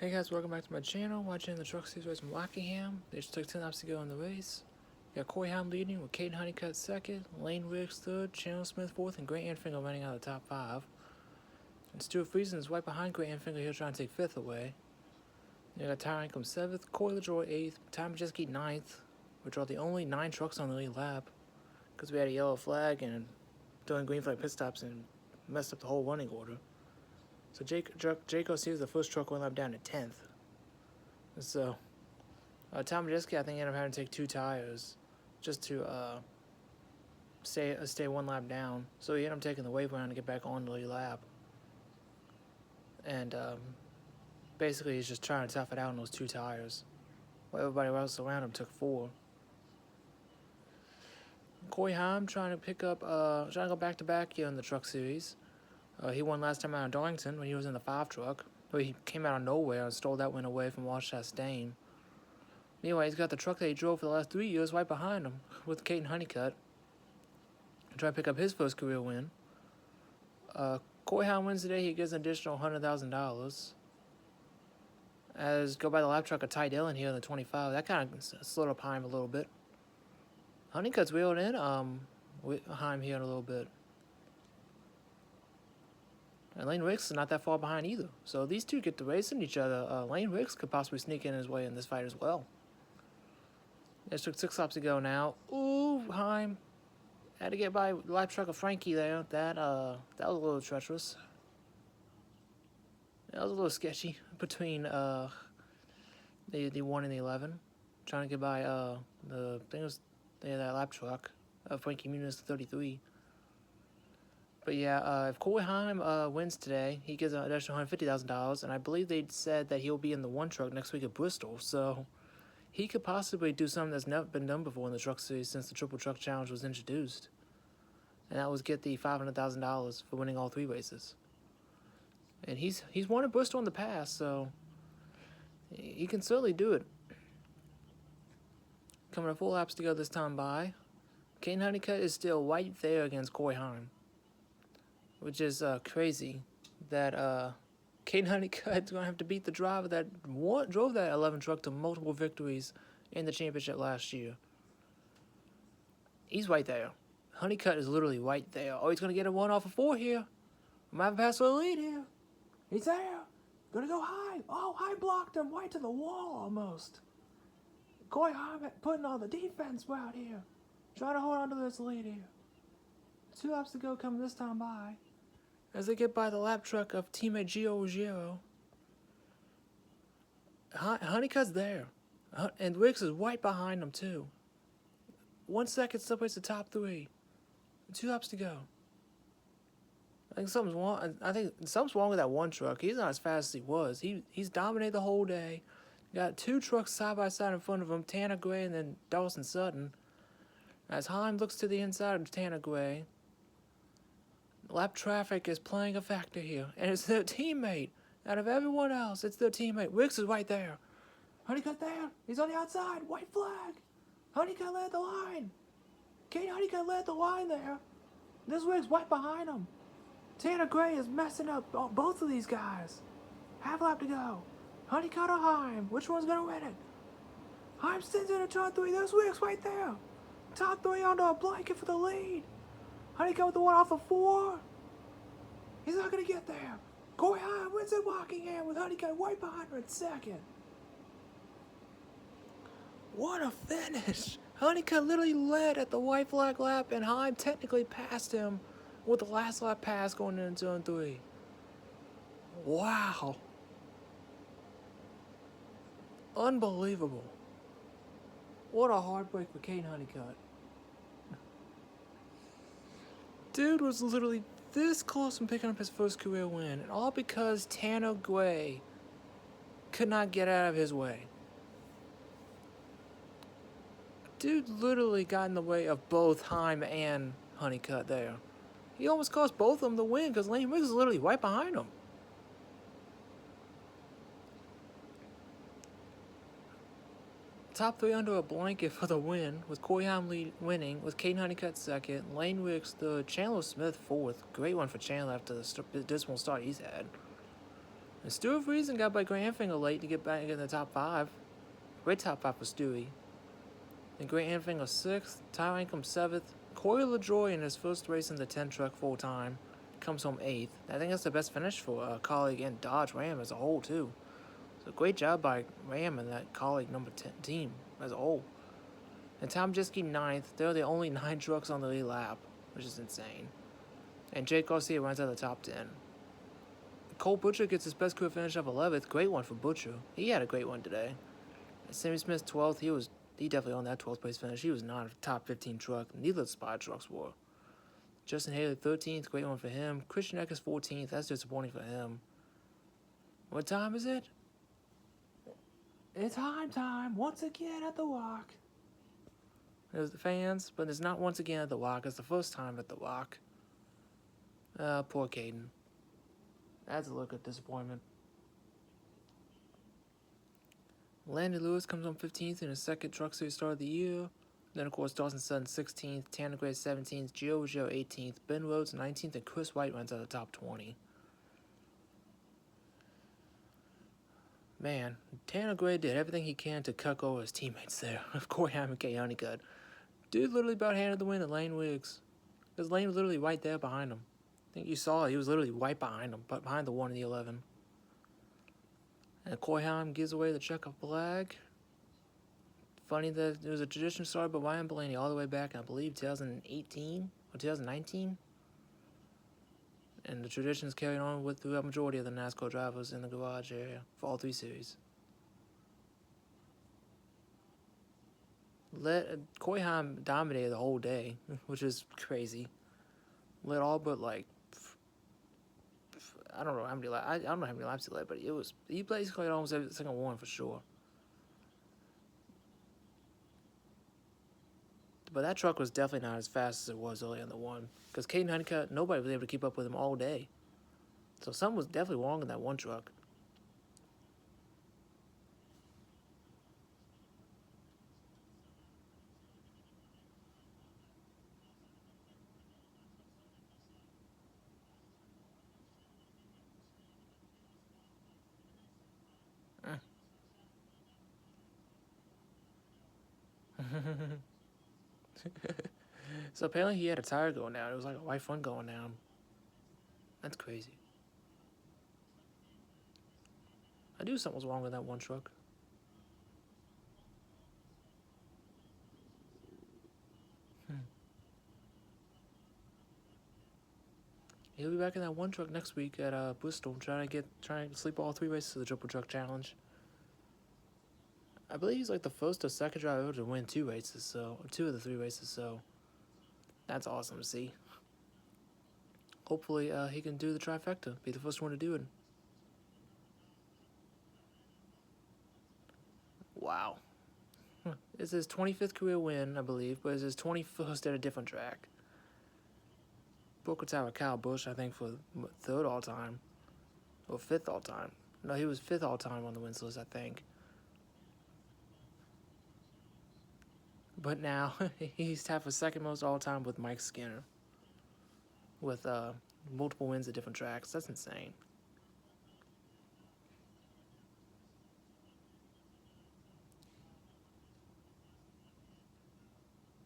Hey guys, welcome back to my channel. Watching the truck series race from Rockingham. They just took 10 laps to go in the race. You got Corey Ham leading with Caden Honeycutt second, Lane Riggs third, Chandler Smith fourth, and Grant Anfinger running out of the top five. And Stuart Friesen is right behind Grant Anfinger here trying to take fifth away. You got Tyler Ankrum seventh, Corey LaJoy eighth, Ty Majeski ninth, which are the only 9 trucks on the lead lap because we had a yellow flag and doing green flag pit stops and messed up the whole running order. So Jake Garcia was the first truck one lap down to 10th. So, Tom Majeski, I think, ended up having to take 2 tires just to stay 1 lap down. So he ended up taking the wave around to get back on the lead lap. And basically, he's just trying to tough it out on those 2 tires. While everybody else around him took 4. Corey Haim trying to go back to back here in the truck series. He won last time out of Darlington when he was in the 5 truck. But he came out of nowhere and stole that win away from Walsh Chastain. Meanwhile, he's got the truck that he drove for the last 3 years right behind him with Caden Honeycutt. Try to pick up his first career win. Corey Haim wins today. He gets an additional $100,000. As go by the lap truck of Ty Dillon here in the 25. That kind of slowed up Haim a little bit. Honeycutt's wheeled in Haim here in a little bit. And Lane Riggs is not that far behind either. So these two get to racing each other. Lane Riggs could possibly sneak in his way in this fight as well. It took 6 laps to go now. Ooh, Haim had to get by lap truck of Frankie there. That was a little treacherous. That was a little sketchy between the 1 and the 11. Trying to get by that lap truck of Frankie Muniz, the 33. But yeah, if Corey Haim wins today, he gets an additional $150,000, and I believe they said that he'll be in the 1 truck next week at Bristol, so he could possibly do something that's never been done before in the truck series since the Triple Truck Challenge was introduced. And that was get the $500,000 for winning all 3 races. And he's won at Bristol in the past, so he can certainly do it. Coming up 4 laps to go this time by. Caden Honeycutt is still right there against Corey Haim, which is crazy that Caden Honeycutt's going to have to beat the driver that drove that 11 truck to multiple victories in the championship last year. He's right there. Honeycutt is literally right there. Oh, he's going to get a 1 off of 4 here. Might have passed for the lead here. He's there. Going to go high. Oh, high blocked him right to the wall almost. Corey Haim putting on the defense out here. Trying to hold on to this lead here. 2 laps to go coming this time by. As they get by the lap truck of teammate Gio Ruggiero. Honeycutt's there. And Riggs is right behind him, too. 1 second separates the top 3. 2 laps to go. I think something's wrong with that 1 truck. He's not as fast as he was. He's dominated the whole day. Got 2 trucks side by side in front of him, Tanner Gray and then Dawson Sutton. As Haim looks to the inside of Tanner Gray, lap traffic is playing a factor here, and it's their teammate. Out of everyone else, it's their teammate. Riggs is right there. Honeycutt there. He's on the outside. White flag. Honeycutt led the line. Caden Honeycutt led the line there. This Riggs right behind him. Tanner Gray is messing up both of these guys. Half lap to go. Honeycutt or Haim? Which one's going to win it? Haim sends in a top 3. There's Riggs right there. Top 3 under a blanket for the lead. Honeycutt with the 1 off of 4. He's not going to get there. Corey Haim wins at Rockingham with Honeycutt right behind her in second. What a finish. Honeycutt literally led at the white flag lap, and Haim technically passed him with the last lap pass going into Zone 3. Wow. Unbelievable. What a heartbreak for Caden Honeycutt. Dude was literally this close from picking up his first career win, and all because Tanner Gray could not get out of his way. Dude literally got in the way of both Haim and Honeycutt there. He almost cost both of them the win because Lane Riggs is literally right behind him. Top 3 under a blanket for the win, with Corey Haim winning, with Caden Honeycutt second, Lane Riggs third, Chandler Smith fourth. Great one for Chandler after the dismal start he's had. And Stuart Friesen got by Grant Anfinger late to get back in the top 5. Great top 5 for Stewie. And Grant Anfinger 6th, Ty Ankrum 7th. Corey LaJoy in his first race in the 10 truck full time comes home 8th. I think that's the best finish for a colleague and Dodge Ram as a whole, too. So great job by Ram and that colleague number 10 team as a whole. And Tom Jiske 9th. They're the only 9 trucks on the lead lap, which is insane. And Jake Garcia runs out of the top 10. Cole Butcher gets his best career finish of 11th. Great one for Butcher. He had a great one today. And Sammy Smith 12th. He definitely owned that 12th place finish. He was not a top 15 truck. Neither of the Spy trucks were. Justin Haley 13th. Great one for him. Christian Eckers 14th. That's disappointing for him. What time is it? It's time once again at the Rock. There's the fans, but it's not once again at the Rock. It's the first time at the Rock. Poor Caden. That's a look of disappointment. Landon Lewis comes on 15th in his second Truck Series start of the year. Then, of course, Dawson Sutton 16th, Tanner Gray 17th, Gio Ruggiero 18th, Ben Rhodes 19th, and Chris White runs out of the top 20. Man, Tanner Gray did everything he can to cuck over his teammates there. Corey Hammond, K. Honeycutt. Dude literally about handed the win to Lane Wiggs. Because Lane was literally right there behind him. I think you saw it. He was literally right behind him, but behind the 1 and the 11. And Corey Hammond gives away the checkered flag. Funny that there was a tradition started by Ryan Blaney all the way back in, I believe, 2018 or 2019. And the tradition is carried on with the majority of the NASCAR drivers in the garage area for all 3 series. Corey Haim dominated the whole day, which is crazy. Led all but like I don't know how many laps. I don't know how many laps he led, but he basically led almost every single one for sure. But that truck was definitely not as fast as it was early in the one, because Caden Honeycutt, nobody was able to keep up with him all day. So something was definitely wrong in that one truck. So apparently he had a tire going down. It was like a white front going down. That's crazy. I knew something was wrong with that one truck. He'll be back in that one truck next week at Bristol, trying to sleep all 3 races of the Triple Truck Challenge. I believe he's like the first or second driver ever to win 2 races, so 2 of the 3 races. So that's awesome to see. Hopefully, he can do the trifecta, be the first one to do it. Wow. It's his 25th career win, I believe, but it's his 21st at a different track. Broke a tie with Kyle Busch, I think, for 3rd all time, or 5th all time. No, he was 5th all time on the wins list, I think. But now he's tied for 2nd most all time with Mike Skinner, with multiple wins at different tracks. That's insane.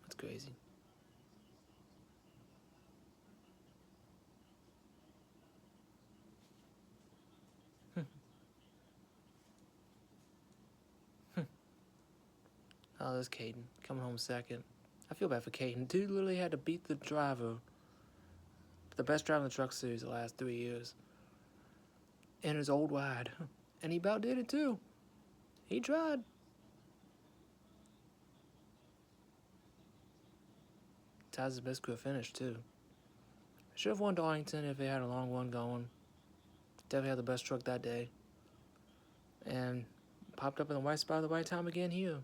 That's crazy. Oh, there's Caden coming home 2nd. I feel bad for Caden. Dude literally had to beat the driver, the best driver in the Truck Series the last 3 years, in his old wide. And he about did it too. He tried. Ties his best career finish too. Should have won Darlington if they had a long one going. Definitely had the best truck that day. And popped up in the right spot at the right time again here.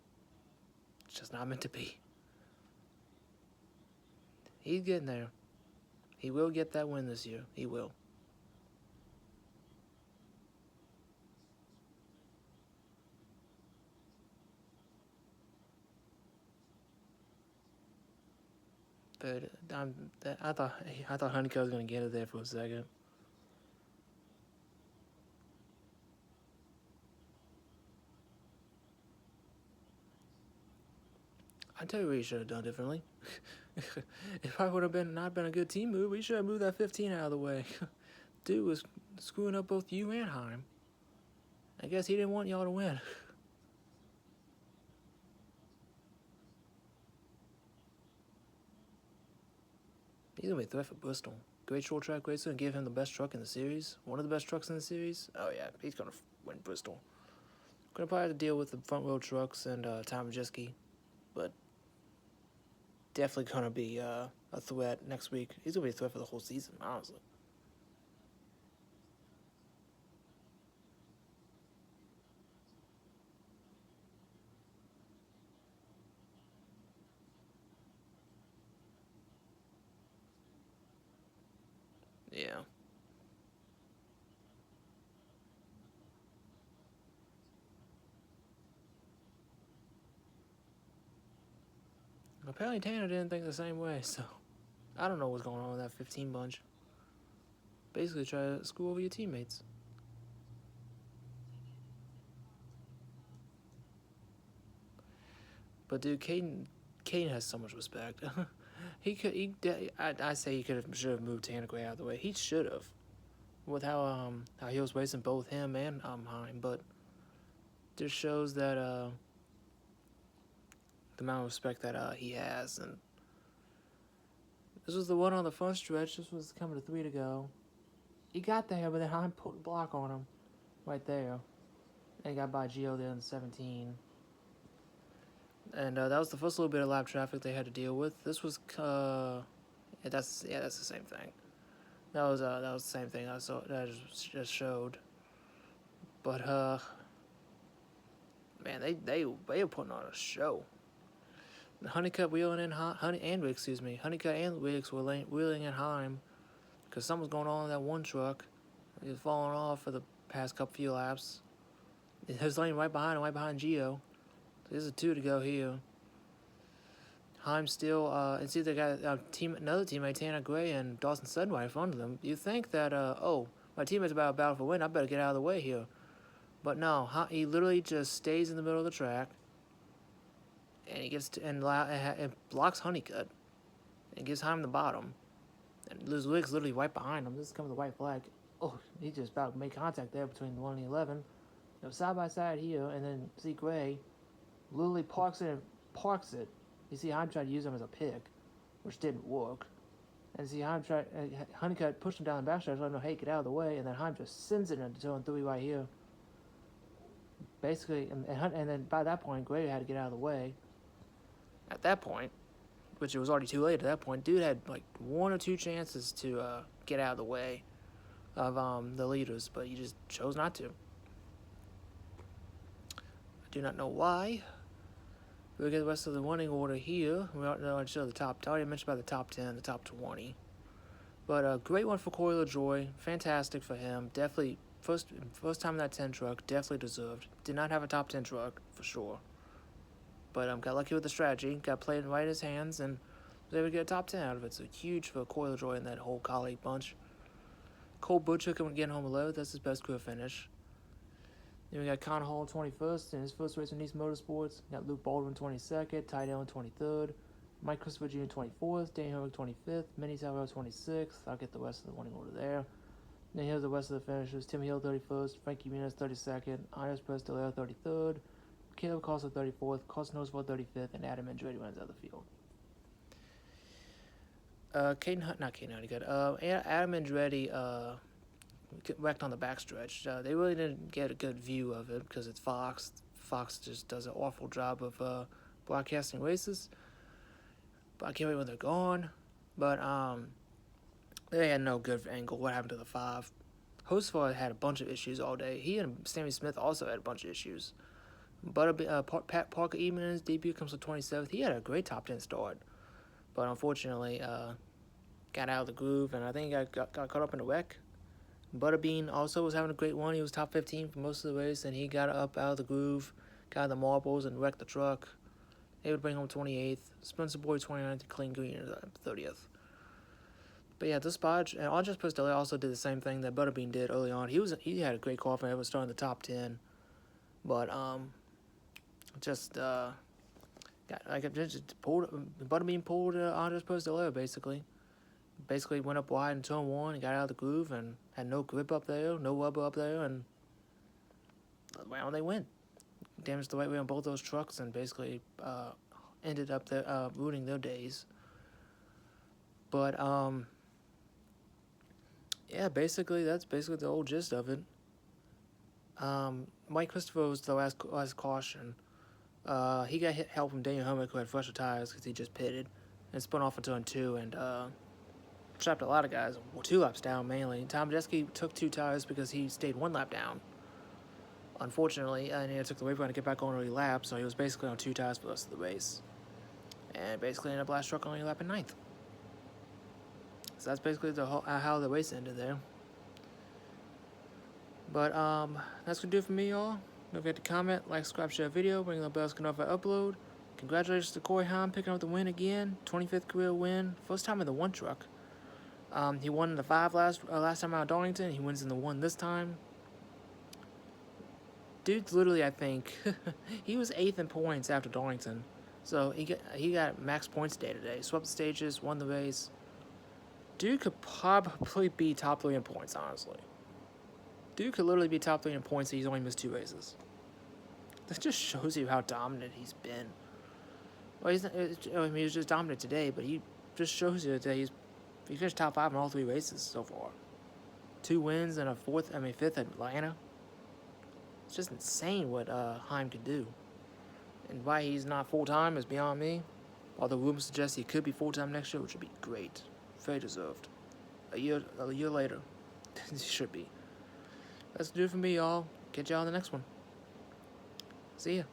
It's just not meant to be. He's getting there. He will get that win this year. He will. But I thought Honeycutt was gonna get it there for a second. I tell you what he should have done differently. It probably would have been not been a good team move. We should have moved that 15 out of the way. Dude was screwing up both you and Heim. I guess he didn't want y'all to win. He's gonna be a threat for Bristol. Great short track racer and give him the best truck in the series. One of the best trucks in the series. Oh yeah, he's gonna win Bristol. Gonna probably have to deal with the front row trucks and Tom Majeski, but definitely gonna be a threat next week. He's gonna be a threat for the whole season, honestly. Yeah. Apparently Tanner didn't think the same way, so I don't know what's going on with that 15 bunch. Basically try to screw over your teammates. But dude, Caden has so much respect. I say he should have moved Tanner Gray out of the way. He should have, with how he was racing both him and Heim. But just shows that the amount of respect that he has. And this was the one on the front stretch. This was coming to 3 to go. He got there, but then Heim put a block on him right there. And he got by Gio there in the 17. And that was the first little bit of lap traffic they had to deal with. This was that's the same thing. That was the same thing I saw that I just showed. But man, they were putting on a show. The Honeycutt wheeling in Honeycutt and Wicks were wheeling in Heim because something was going on in that one truck. He was falling off for the past few laps. He was laying right behind Gio. There's a 2 to go here. Heim still, and see they got another teammate, Tanner Gray and Dawson Sudden right in front of them. You think that, my teammate's about to battle for win, I better get out of the way here. But no, he literally just stays in the middle of the track, and he gets and blocks Honeycutt, and gives Heim the bottom. And Liz Wiggs literally right behind him. This is coming to the white flag. Oh, he just about to make contact there between the 1 and the 11. Side by side here, and then see Gray literally parks it. You see Heim tried to use him as a pick, which didn't work. And see Honeycutt pushed him down the backstretch, let him know, hey, get out of the way, and then Heim just sends it into 2 and 3 right here. Basically, and then by that point, Gray had to get out of the way. At that point, which it was already too late at that point, dude had like 1 or 2 chances to get out of the way of the leaders, but he just chose not to. I do not know why. We'll get the rest of the winning order here. We already show the top. I already mentioned about the top 10, the top 20. But a great one for Corey LaJoy. Fantastic for him. Definitely first time in that 10 truck. Definitely deserved. Did not have a top 10 truck for sure. But got lucky with the strategy. Got played right in his hands and was able to get a top 10 out of it. So huge for Corey LaJoy and that whole colleague bunch. Cole Butcher getting home 11th. That's his best career finish. Then we got Connor Hall 21st in his first race in Nice Motorsports. We got Luke Baldwin 22nd, Ty Dillon 23rd, Mike Christopher Jr. 24th, Danny Herrick 25th, Minnie Salvador 26th. I'll get the rest of the winning order there. Then here's the rest of the finishers. Tim Hill 31st, Frankie Muniz 32nd, Iris Perez de Leo 33rd, Caleb Costa 34th, Carson Oswald 35th, and Adam Andretti runs out of the field. Adam Andretti wrecked on the backstretch. They really didn't get a good view of it because it's Fox. Fox just does an awful job of broadcasting races. But I can't wait when they're gone. But they had no good angle. What happened to the 5? Hocevar had a bunch of issues all day. He and Sammy Smith also had a bunch of issues. But Pat Parker, even in his debut, comes to 27th. He had a great top 10 start. But unfortunately, got out of the groove, and I think he got caught up in a wreck. Butterbean also was having a great one. He was top 15 for most of the race, and he got up out of the groove, got the marbles, and wrecked the truck. They would bring home 28th. Spencer Boyd 29th, Clean Green 30th. But yeah, this spot, and Andres Postele also did the same thing that Butterbean did early on. He had a great car for him, starting in the top 10, but just got got like just pulled Butterbean pulled Andres Postelero basically went up wide in turn one and got out of the groove and had no grip up there, no rubber up there, and well, they win. Damaged the right wheel on both those trucks and basically ended up ruining their days. But yeah, basically that's basically the whole gist of it. Mike Christopher was the last caution. He got help from Daniel Hellman, who had fresher tires because he just pitted and spun off in turn two and trapped a lot of guys. Well, 2 laps down mainly. Tom Jeske took 2 tires because he stayed 1 lap down. Unfortunately, and he took the waypoint to get back on early lap, so he was basically on 2 tires for the rest of the race. And basically ended up last truck only lap in 9th. So that's basically the whole, how the race ended there. But that's gonna do it for me, y'all. Don't forget to comment, like, subscribe, share the video, ring the bell so you know if I upload. Congratulations to Corey Haim picking up the win again. 25th career win, first time in the 1 truck. He won in the 5 last time out of Darlington. He wins in the 1 this time. Dude's literally, I think, he was 8th in points after Darlington. So he got max points day today. Swept the stages, won the race. Dude could probably be top 3 in points, honestly. Dude could literally be top 3 in points and he's only missed 2 races. That just shows you how dominant he's been. Well, he was just dominant today, but he just shows you that he finished top 5 in all 3 races so far. 2 wins and a 5th at Atlanta. It's just insane what Haim can do. And why he's not full-time is beyond me. Although rumors suggest he could be full-time next year, which would be great. Very deserved. A year later. He should be. That's do it for me, y'all. Catch y'all in the next one. See ya.